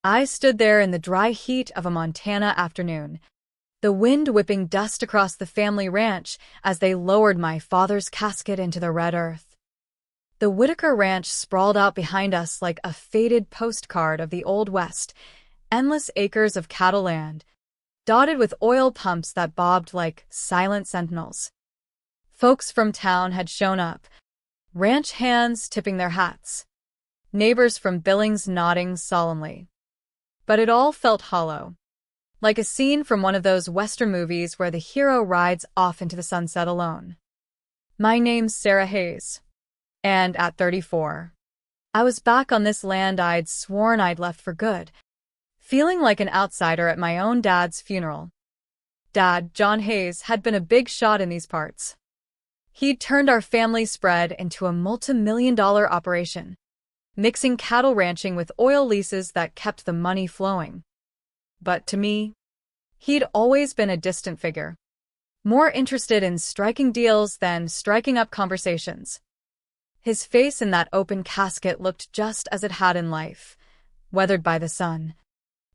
I stood there in the dry heat of a Montana afternoon, the wind whipping dust across the family ranch as they lowered my father's casket into the red earth. The Whitaker Ranch sprawled out behind us like a faded postcard of the Old West, endless acres of cattle land, dotted with oil pumps that bobbed like silent sentinels. Folks from town had shown up, ranch hands tipping their hats, neighbors from Billings nodding solemnly. But it all felt hollow, like a scene from one of those Western movies where the hero rides off into the sunset alone. My name's Sarah Hayes, and at 34, I was back on this land I'd sworn I'd left for good, feeling like an outsider at my own dad's funeral. Dad, John Hayes, had been a big shot in these parts. He'd turned our family spread into a multi-million-dollar operation, mixing cattle ranching with oil leases that kept the money flowing. But to me, he'd always been a distant figure, more interested in striking deals than striking up conversations. His face in that open casket looked just as it had in life, weathered by the sun,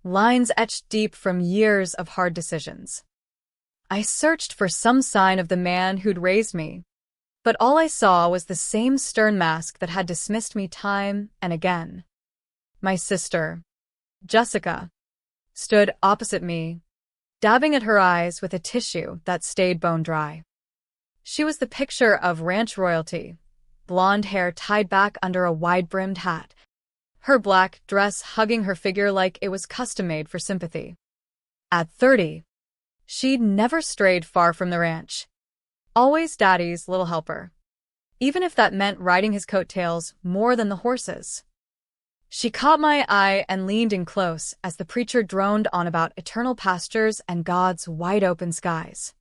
lines etched deep from years of hard decisions. I searched for some sign of the man who'd raised me, but all I saw was the same stern mask that had dismissed me time and again. My sister, Jessica, stood opposite me, dabbing at her eyes with a tissue that stayed bone dry. She was the picture of ranch royalty, blonde hair tied back under a wide-brimmed hat, her black dress hugging her figure like it was custom-made for sympathy. At 30, she'd never strayed far from the ranch, always Daddy's little helper, even if that meant riding his coattails more than the horses. She caught my eye and leaned in close as the preacher droned on about eternal pastures and God's wide-open skies.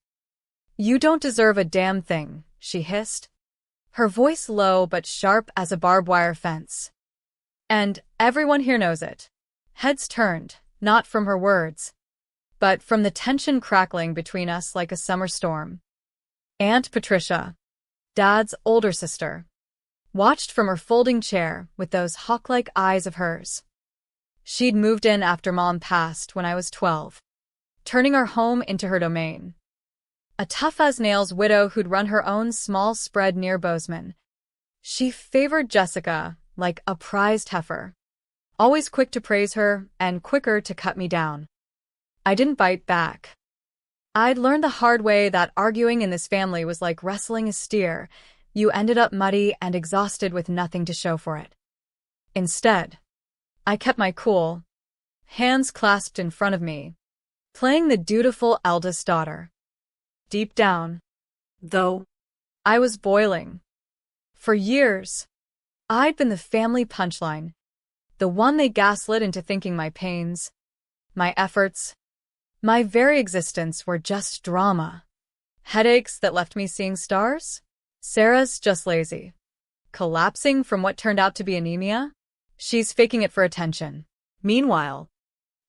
"You don't deserve a damn thing," she hissed, her voice low but sharp as a barbed wire fence. And everyone here knows it. Heads turned, not from her words, but from the tension crackling between us like a summer storm. Aunt Patricia, Dad's older sister, watched from her folding chair with those hawk-like eyes of hers. She'd moved in after Mom passed when I was 12, turning our home into her domain. A tough-as-nails widow who'd run her own small spread near Bozeman. She favored Jessica like a prized heifer, always quick to praise her and quicker to cut me down. I didn't bite back. I'd learned the hard way that arguing in this family was like wrestling a steer. You ended up muddy and exhausted with nothing to show for it. Instead, I kept my cool, hands clasped in front of me, playing the dutiful eldest daughter. Deep down, though, I was boiling. For years, I'd been the family punchline, the one they gaslit into thinking my pains, my efforts, my very existence were just drama. Headaches that left me seeing stars? Sarah's just lazy. Collapsing from what turned out to be anemia? She's faking it for attention. Meanwhile,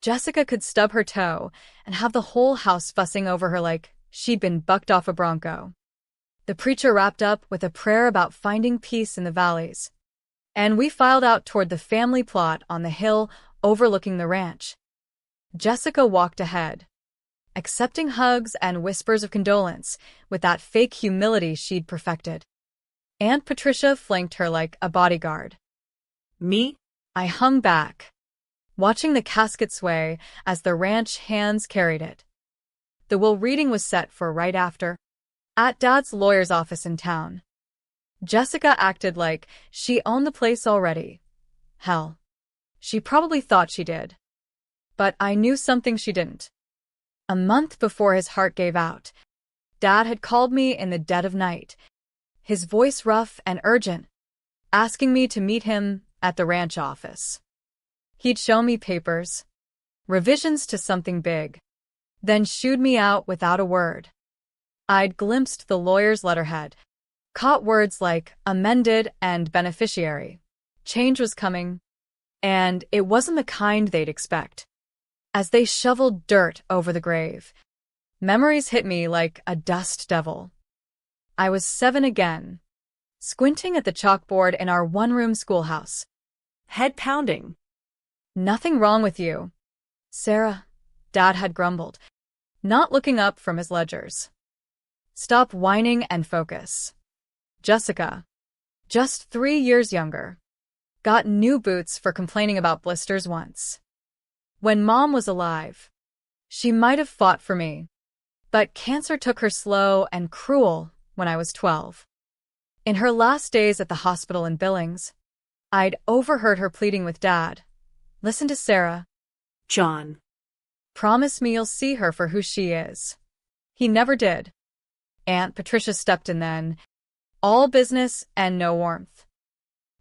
Jessica could stub her toe and have the whole house fussing over her like she'd been bucked off a bronco. The preacher wrapped up with a prayer about finding peace in the valleys, and we filed out toward the family plot on the hill overlooking the ranch. Jessica walked ahead, accepting hugs and whispers of condolence with that fake humility she'd perfected. Aunt Patricia flanked her like a bodyguard. Me? I hung back, watching the casket sway as the ranch hands carried it. The will reading was set for right after, at Dad's lawyer's office in town. Jessica acted like she owned the place already. Hell, she probably thought she did. But I knew something she didn't. A month before his heart gave out, Dad had called me in the dead of night, his voice rough and urgent, asking me to meet him at the ranch office. He'd show me papers, revisions to something big, then shooed me out without a word. I'd glimpsed the lawyer's letterhead, caught words like amended and beneficiary. Change was coming, and it wasn't the kind they'd expect. As they shoveled dirt over the grave, memories hit me like a dust devil. I was 7 again, squinting at the chalkboard in our one-room schoolhouse, head pounding. Nothing wrong with you, Sarah, Dad had grumbled, not looking up from his ledgers. Stop whining and focus. Jessica, just 3 years younger, got new boots for complaining about blisters once. When Mom was alive, she might have fought for me, but cancer took her slow and cruel when I was 12. In her last days at the hospital in Billings, I'd overheard her pleading with Dad. Listen to Sarah. John. Promise me you'll see her for who she is. He never did. Aunt Patricia stepped in then, all business and no warmth.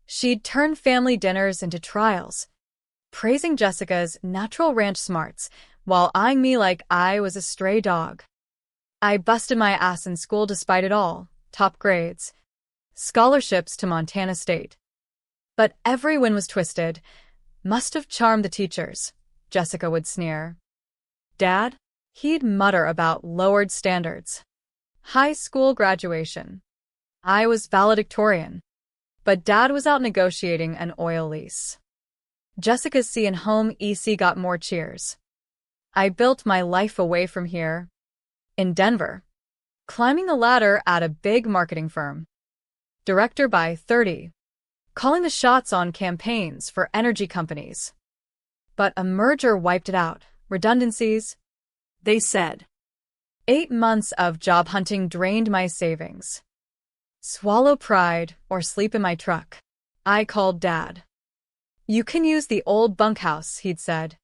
She'd turned family dinners into trials, praising Jessica's natural ranch smarts while eyeing me like I was a stray dog. I busted my ass in school despite it all, top grades, scholarships to Montana State. But every win was twisted. Must have charmed the teachers, Jessica would sneer. Dad? He'd mutter about lowered standards. High school graduation. I was valedictorian, but Dad was out negotiating an oil lease. Jessica's C and home EC got more cheers. I built my life away from here, in Denver, climbing the ladder at a big marketing firm. Director by 30, calling the shots on campaigns for energy companies. But a merger wiped it out. Redundancies, They said. 8 months of job hunting drained my savings. Swallow pride or sleep in my truck. I called Dad. You can use the old bunkhouse, he'd said.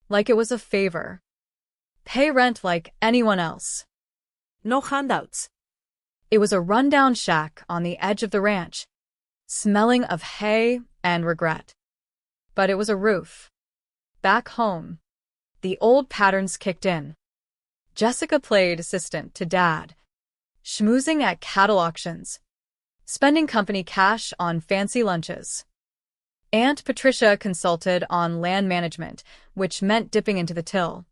Like it was a favor. Pay rent like anyone else. No handouts. It was a rundown shack on the edge of the ranch, smelling of hay and regret. But it was a roof. Back home, the old patterns kicked in. Jessica played assistant to Dad, schmoozing at cattle auctions, spending company cash on fancy lunches. Aunt Patricia consulted on land management, which meant dipping into the till.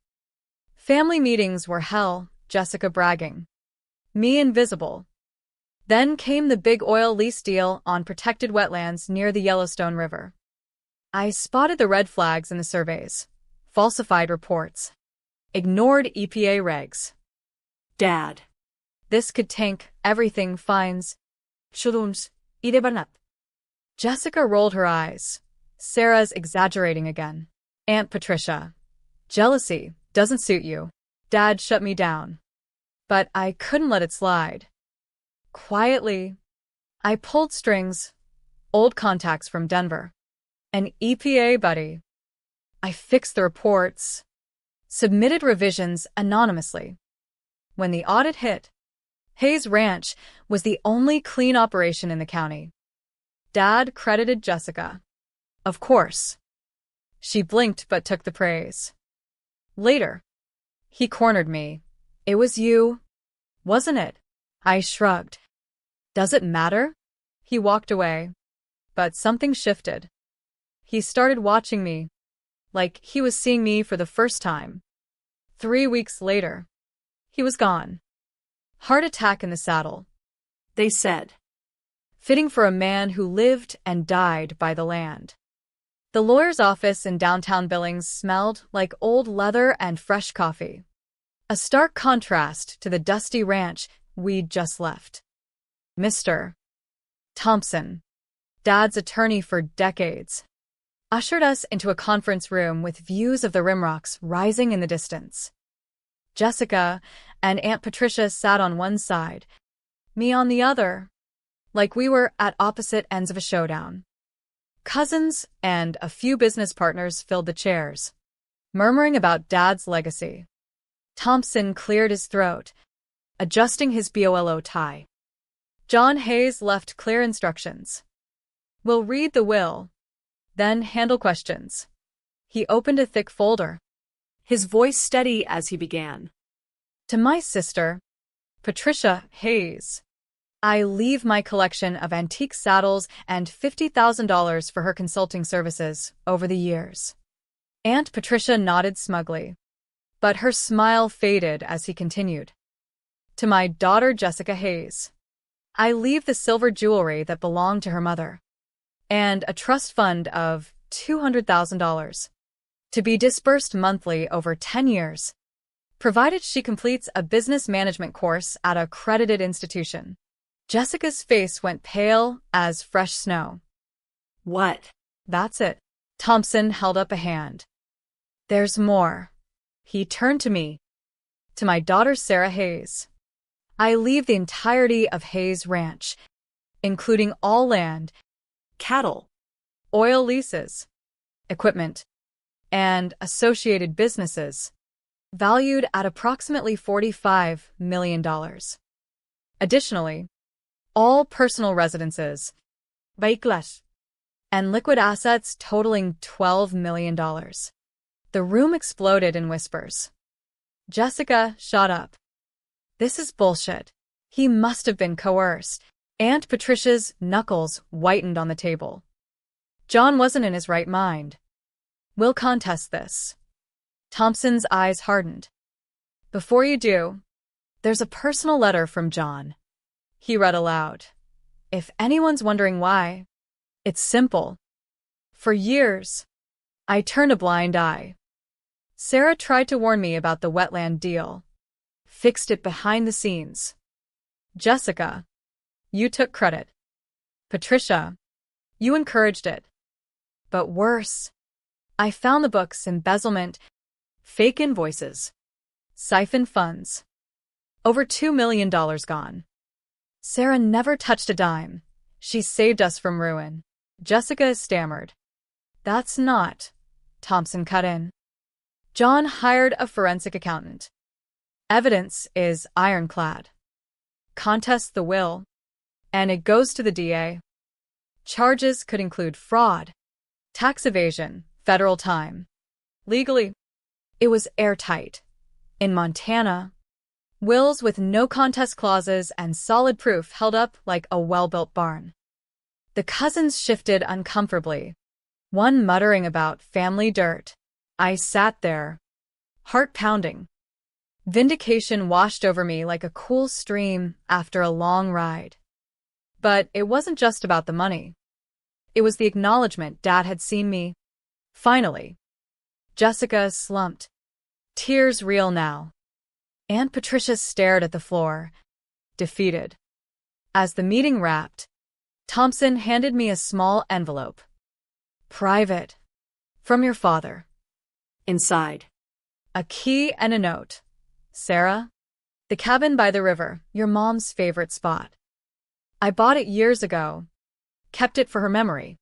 Family meetings were hell, Jessica bragging. Me invisible. Then came the big oil lease deal on protected wetlands near the Yellowstone River. I spotted the red flags in the surveys, falsified reports, ignored EPA regs. Dad. This could tank everything, fines. Shulums. Idebanat. Jessica rolled her eyes. Sarah's exaggerating again. Aunt Patricia. Jealousy doesn't suit you. Dad shut me down. But I couldn't let it slide. Quietly, I pulled strings, old contacts from Denver, an EPA buddy. I fixed the reports, submitted revisions anonymously. When the audit hit, Hayes Ranch was the only clean operation in the county. Dad credited Jessica. Of course. She blinked but took the praise. Later, he cornered me. It was you, wasn't it? I shrugged. Does it matter? He walked away. But something shifted. He started watching me, like he was seeing me for the first time. 3 weeks later, he was gone. Heart attack in the saddle. They said. Fitting for a man who lived and died by the land. The lawyer's office in downtown Billings smelled like old leather and fresh coffee. A stark contrast to the dusty ranch we'd just left. Mr. Thompson, Dad's attorney for decades, ushered us into a conference room with views of the rimrocks rising in the distance. Jessica and Aunt Patricia sat on one side, me on the other, like we were at opposite ends of a showdown. Cousins and a few business partners filled the chairs, murmuring about Dad's legacy. Thompson cleared his throat, adjusting his BOLO tie. John Hayes left clear instructions. We'll read the will, then handle questions. He opened a thick folder, his voice steady as he began. To my sister, Patricia Hayes, I leave my collection of antique saddles and $50,000 for her consulting services over the years. Aunt Patricia nodded smugly, but her smile faded as he continued. To my daughter Jessica Hayes, I leave the silver jewelry that belonged to her mother, and a trust fund of $200,000. to be disbursed monthly over 10 years, provided she completes a business management course at a credited institution. Jessica's face went pale as fresh snow. What? That's it. Thompson held up a hand. There's more. He turned to me. To my daughter Sarah Hayes. I leave the entirety of Hayes Ranch, including all land, Cattle. oil leases, equipment, and associated businesses, valued at approximately $45 million. Additionally, all personal residences, vehicles, and liquid assets totaling $12 million. The room exploded in whispers. Jessica shot up. This is bullshit. He must have been coerced. Aunt Patricia's knuckles whitened on the table. John wasn't in his right mind. We'll contest this. Thompson's eyes hardened. Before you do, there's a personal letter from John. He read aloud. If anyone's wondering why, it's simple. For years, I turned a blind eye. Sarah tried to warn me about the wetland deal. Fixed it behind the scenes. Jessica, you took credit. Patricia, you encouraged it. But worse, I found the book's embezzlement, fake invoices, siphoned funds. Over $2 million gone. Sarah never touched a dime. She saved us from ruin. Jessica stammered. That's not. Thompson cut in. John hired a forensic accountant. Evidence is ironclad. Contest the will, and it goes to the DA. Charges could include fraud, tax evasion, federal time. Legally, it was airtight. In Montana, wills with no contest clauses and solid proof held up like a well-built barn. The cousins shifted uncomfortably, one muttering about family dirt. I sat there, heart pounding. Vindication washed over me like a cool stream after a long ride. But it wasn't just about the money. It was the acknowledgement Dad had seen me. Finally. Jessica slumped. Tears real now. Aunt Patricia stared at the floor, defeated. As the meeting wrapped, Thompson handed me a small envelope. Private. From your father. Inside. A key and a note. Sarah, the cabin by the river, your mom's favorite spot. I bought it years ago. Kept it for her memory.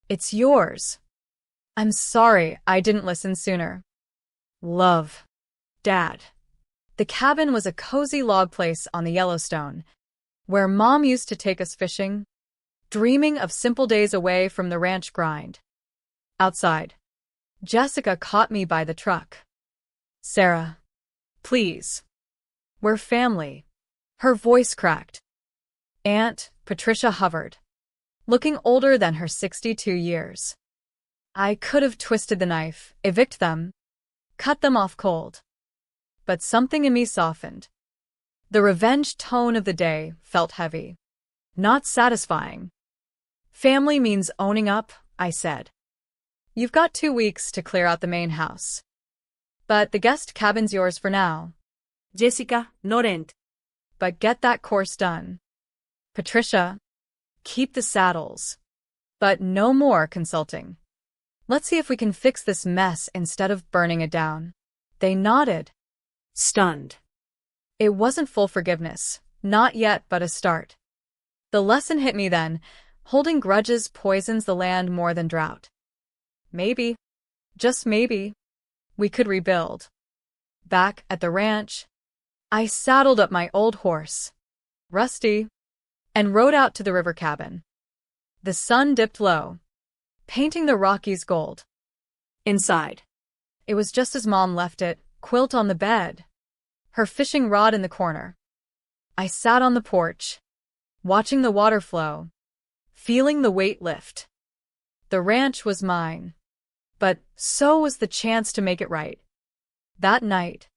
It's yours. I'm sorry I didn't listen sooner. Love. Dad. The cabin was a cozy log place on the Yellowstone, where Mom used to take us fishing, dreaming of simple days away from the ranch grind. Outside, Jessica caught me by the truck. Sarah, please. We're family. Her voice cracked. Aunt Patricia hovered, looking older than her 62 years. I could have twisted the knife, evict them, cut them off cold. But something in me softened. The revenge tone of the day felt heavy, not satisfying. Family means owning up, I said. You've got 2 weeks to clear out the main house. But the guest cabin's yours for now. Jessica, no rent. But get that course done. Patricia, keep the saddles. But no more consulting. Let's see if we can fix this mess instead of burning it down. They nodded. Stunned. It wasn't full forgiveness, not yet, but a start. The lesson hit me then. Holding grudges poisons the land more than drought. Maybe, just maybe, we could rebuild. Back at the ranch, I saddled up my old horse, Rusty, and rode out to the river cabin. The sun dipped low, painting the Rockies gold. Inside. It was just as Mom left it, quilt on the bed, her fishing rod in the corner. I sat on the porch, watching the water flow, feeling the weight lift. The ranch was mine, but so was the chance to make it right. That night,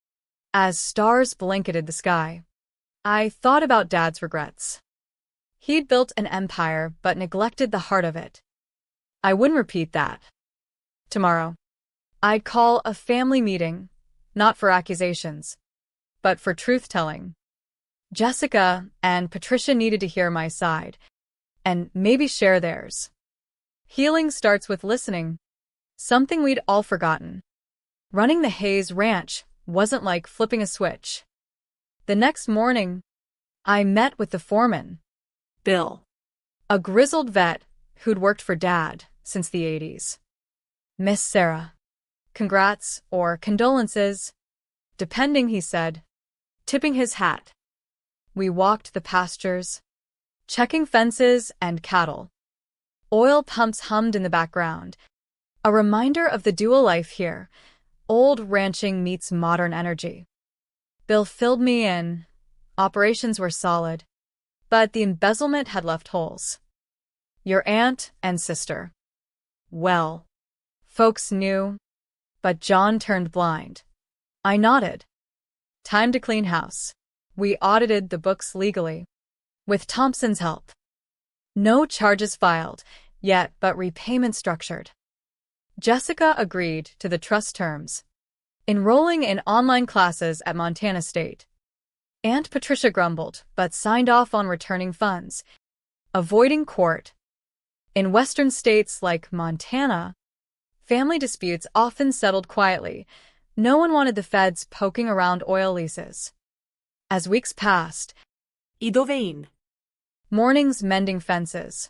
as stars blanketed the sky, I thought about Dad's regrets. He'd built an empire but neglected the heart of it. I wouldn't repeat that. Tomorrow, I'd call a family meeting, not for accusations, but for truth-telling. Jessica and Patricia needed to hear my side, and maybe share theirs. Healing starts with listening, something we'd all forgotten. Running the Hayes Ranch wasn't like flipping a switch. The next morning, I met with the foreman, Bill. a grizzled vet who'd worked for Dad since the 80s. Miss Sarah. Congrats or condolences, depending, he said, tipping his hat. We walked the pastures, checking fences and cattle. Oil pumps hummed in the background, a reminder of the dual life here, old ranching meets modern energy. Bill filled me in. Operations were solid, but the embezzlement had left holes. Your aunt and sister. Well, folks knew, but John turned blind. I nodded. Time to clean house. We audited the books legally, with Thompson's help. No charges filed yet, but repayment structured. Jessica agreed to the trust terms, enrolling in online classes at Montana State. Aunt Patricia grumbled, but signed off on returning funds, avoiding court. In western states like Montana, family disputes often settled quietly. No one wanted the feds poking around oil leases. As weeks passed, I dove in. mornings mending fences,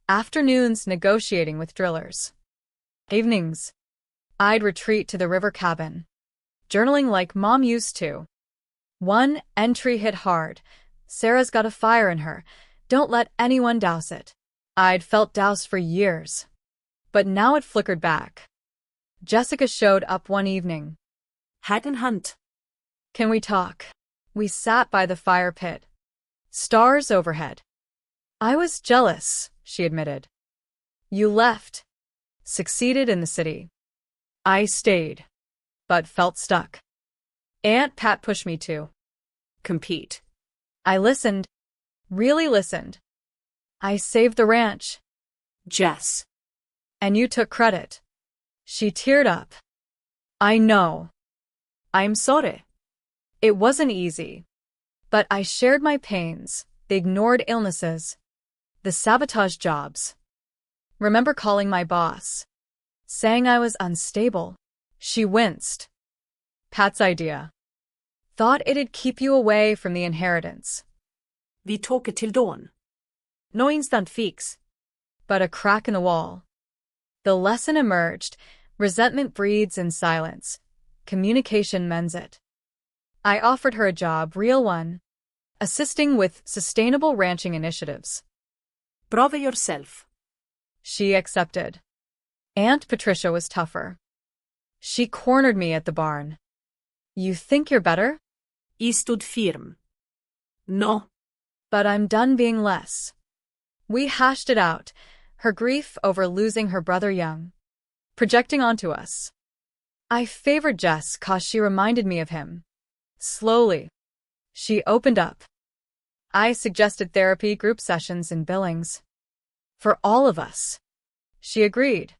afternoons negotiating with drillers. Evenings, I'd retreat to the river cabin, journaling like Mom used to. One entry hit hard. Sarah's got a fire in her. Don't let anyone douse it. I'd felt doused for years, but now it flickered back. Jessica showed up one evening. Hat in hand. Can we talk? We sat by the fire pit. Stars overhead. I was jealous, she admitted. You left. Succeeded in the city. I stayed, but felt stuck. Aunt Pat pushed me to Compete. I listened, really listened. I saved the ranch. Jess. And you took credit. She teared up. I know. I'm sorry. It wasn't easy. But I shared my pains, the ignored illnesses, the sabotage jobs. Remember calling my boss, saying I was unstable. She winced. Pat's idea. Thought it'd keep you away from the inheritance. Vi tåker till dawn. No instant fix. But a crack in the wall. The lesson emerged. Resentment breeds in silence. Communication mends it. I offered her a job, real one, assisting with sustainable ranching initiatives. Prove yourself. She accepted. Aunt Patricia was tougher. She cornered me at the barn. You think you're better? I stod firm. No. But I'm done being less. We hashed it out, her grief over losing her brother young, projecting onto us. I favored Jess 'cause she reminded me of him. Slowly, she opened up. I suggested therapy, group sessions, and Billings. For all of us. She agreed.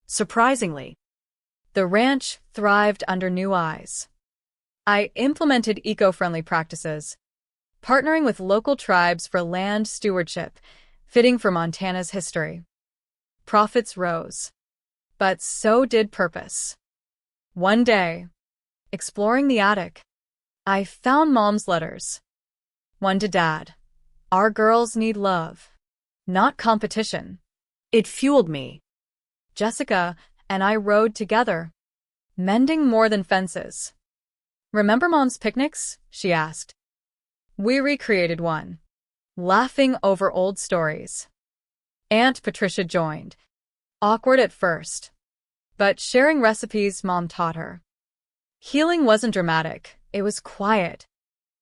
Surprisingly. The ranch thrived under new eyes. I implemented eco-friendly practices, partnering with local tribes for land stewardship, fitting for Montana's history. Profits rose. But so did purpose. One day, exploring the attic, I found Mom's letters. One to Dad. Our girls need love, not competition. It fueled me. Jessica and I rode together, mending more than fences. Remember Mom's picnics? She asked. We recreated one, laughing over old stories. Aunt Patricia joined. Awkward at first, but sharing recipes Mom taught her. Healing wasn't dramatic, it was quiet,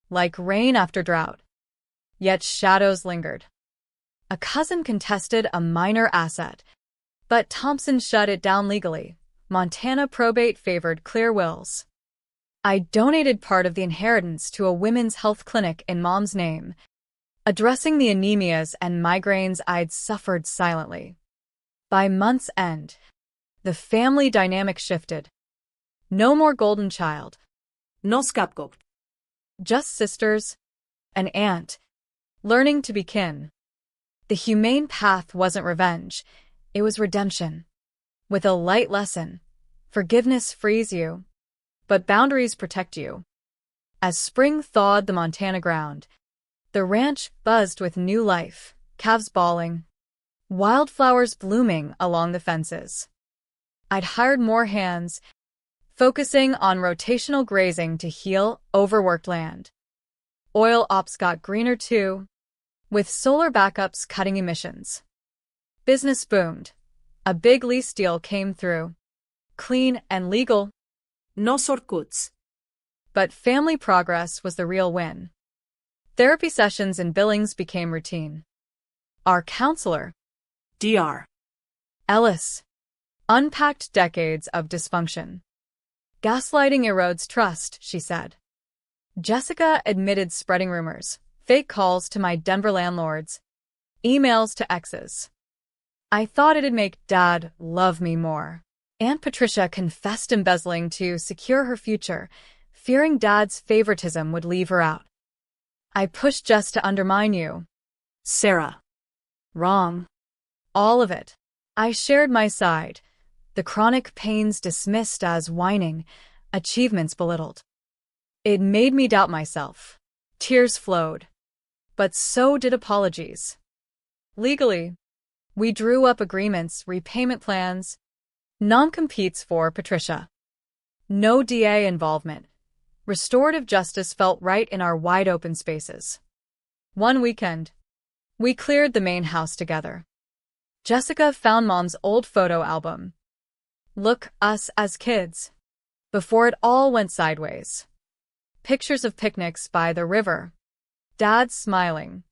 like rain after drought. Yet shadows lingered. A cousin contested a minor asset, but Thompson shut it down legally. Montana probate favored clear wills. I donated part of the inheritance to a women's health clinic in Mom's name, addressing the anemias and migraines I'd suffered silently. By month's end, The family dynamic shifted. No more golden child. No scapegoat. Just sisters, an aunt, learning to be kin. The humane path wasn't revenge, it was redemption. With a light lesson, forgiveness frees you, but boundaries protect you. As spring thawed the Montana ground, the ranch buzzed with new life, calves bawling, wildflowers blooming along the fences. I'd hired more hands, focusing on rotational grazing to heal overworked land. Oil ops got greener too, with solar backups cutting emissions. Business boomed. A big lease deal came through. Clean and legal. No shortcuts. But family progress was the real win. Therapy sessions and billings became routine. Our counselor, Dr. Ellis, unpacked decades of dysfunction. Gaslighting erodes trust, she said. Jessica admitted spreading rumors, fake calls to my Denver landlords, emails to exes. I thought it'd make Dad love me more. Aunt Patricia confessed embezzling to secure her future, fearing Dad's favoritism would leave her out. I pushed Jess to undermine you. Sarah. Wrong. All of it. I shared my side, the chronic pains dismissed as whining, achievements belittled. It made me doubt myself. Tears flowed. But so did apologies. Legally, we drew up agreements, repayment plans, non-competes for Patricia. No DA involvement. Restorative justice felt right in our wide-open spaces. One weekend, we cleared the main house together. Jessica found Mom's old photo album. Look, us as kids. Before it all went sideways. Pictures of picnics by the river. Dad smiling.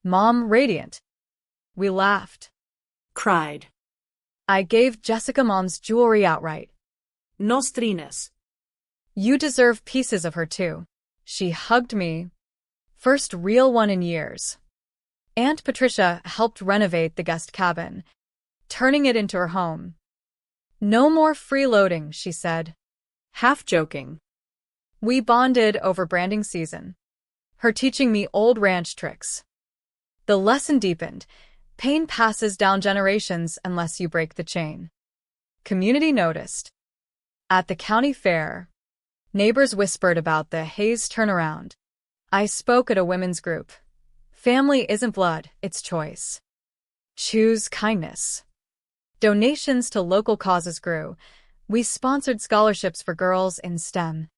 Mom radiant. We laughed. Cried. I gave Jessica Mom's jewelry outright. No strines. You deserve pieces of her too. She hugged me. First real one in years. Aunt Patricia helped renovate the guest cabin, turning it into her home. No more freeloading, she said. Half joking. We bonded over branding season. Her teaching me old ranch tricks. The lesson deepened. Pain passes down generations unless you break the chain. Community noticed. At the county fair, neighbors whispered about the Hayes turnaround. I spoke at a women's group. Family isn't blood, it's choice. Choose kindness. Donations to local causes grew. We sponsored scholarships for girls in STEM,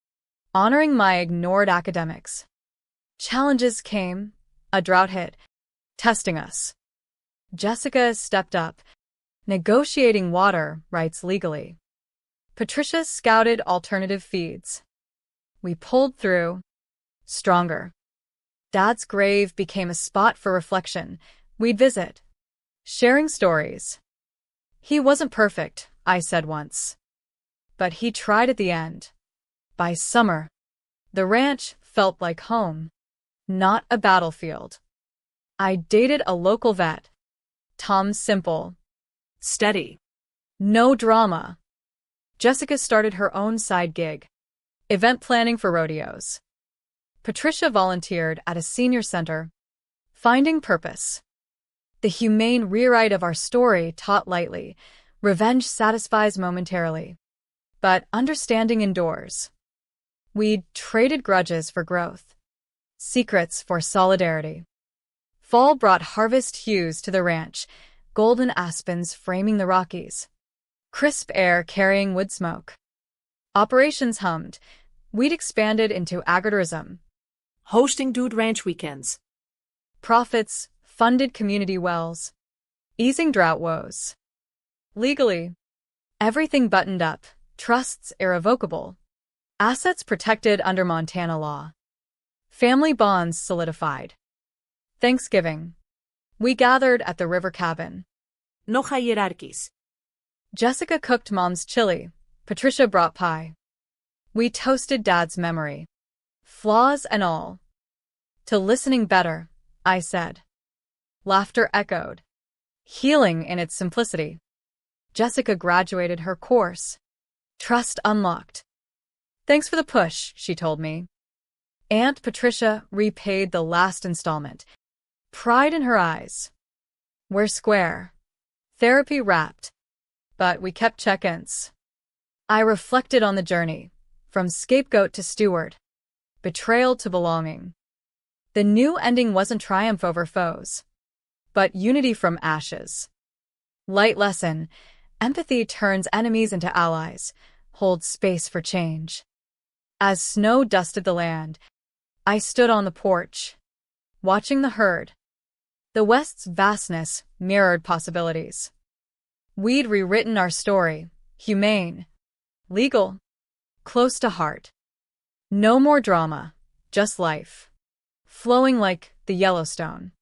honoring my ignored academics. Challenges came. A drought hit, testing us. Jessica stepped up, negotiating water rights legally. Patricia scouted alternative feeds. We pulled through, stronger. Dad's grave became a spot for reflection. We'd visit, sharing stories. He wasn't perfect, I said once. But he tried at the end. By summer, the ranch felt like home, not a battlefield. I dated a local vet. Tom simple. Steady. No drama. Jessica started her own side gig. Event planning for rodeos. Patricia volunteered at a senior center. Finding purpose. The humane rewrite of our story taught lightly. Revenge satisfies momentarily. But understanding endures. We traded grudges for growth. Secrets for solidarity. Fall brought harvest hues to the ranch, golden aspens framing the Rockies. Crisp air carrying wood smoke. Operations hummed. We'd expanded into agritourism. Hosting dude ranch weekends. Profits funded community wells. Easing drought woes. Legally, everything buttoned up, trusts irrevocable. Assets protected under Montana law. Family bonds solidified. Thanksgiving. We gathered at the river cabin. No hierarchies. Jessica cooked Mom's chili. Patricia brought pie. We toasted Dad's memory. Flaws and all. To listening better, I said. Laughter echoed. Healing in its simplicity. Jessica graduated her course. Trust unlocked. Thanks for the push, she told me. Aunt Patricia repaid the last installment. Pride in her eyes. We're square. Therapy wrapped. But we kept check-ins. I reflected on the journey, from scapegoat to steward, betrayal to belonging. The new ending wasn't triumph over foes, but unity from ashes. Light lesson: empathy turns enemies into allies, holds space for change. As snow dusted the land, I stood on the porch, watching the herd. The West's vastness mirrored possibilities. We'd rewritten our story, humane, legal, close to heart. No more drama, just life, flowing like the Yellowstone.